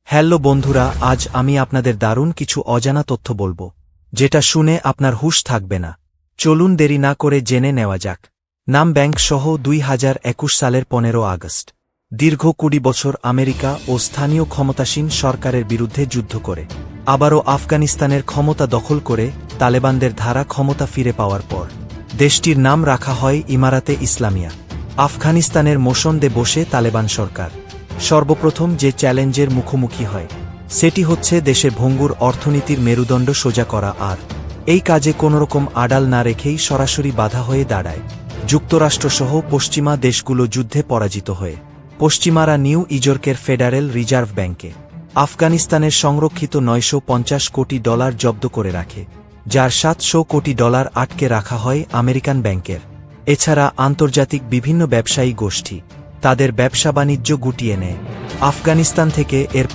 Hello বন্ধুরা, আজ আমি আপনাদের দারুণ কিছু অজানা তথ্য বলবো, যেটা শুনে আপনার হুঁশ থাকবে না। চলুন দেরি না করে জেনে নেওয়া যাক। নাম ব্যাংক সহ 2021 সালের 15 আগস্ট দীর্ঘ 20 বছর আমেরিকা ও স্থানীয় ক্ষমতাসীন সরকারের বিরুদ্ধে যুদ্ধ করে আবারও আফগানিস্তানের ক্ষমতা দখল করে তালেবানদের ধারা ক্ষমতা ফিরে পাওয়ার পর দেশটির নাম রাখা হয় ইমারাতে ইসলামিয়া। আফগানিস্তানের মোশনদে বসে তালেবান সরকার সর্বপ্রথম যে চ্যালেঞ্জের মুখোমুখি হয় সেটি হচ্ছে দেশের ভঙ্গুর অর্থনীতির মেরুদণ্ড সোজা করা, আর এই কাজে কোনোরকম আড়াল না রেখেই সরাসরি বাধা হয়ে দাঁড়ায় যুক্তরাষ্ট্রসহ পশ্চিমা দেশগুলো যুদ্ধে পরাজিত হয়ে পশ্চিমারা নিউ ইয়র্কের ফেডারেল রিজার্ভ ব্যাংকে আফগানিস্তানের সংরক্ষিত $950 কোটি জব্দ করে রাখে, যার $700 কোটি আটকে রাখা হয় আমেরিকান ব্যাংকের। এছাড়া আন্তর্জাতিক বিভিন্ন ব্যবসায়ী গোষ্ঠী তাদের ব্যবসা বাণিজ্য গুটিয়ে নেয় আফগানিস্তান থেকে। এর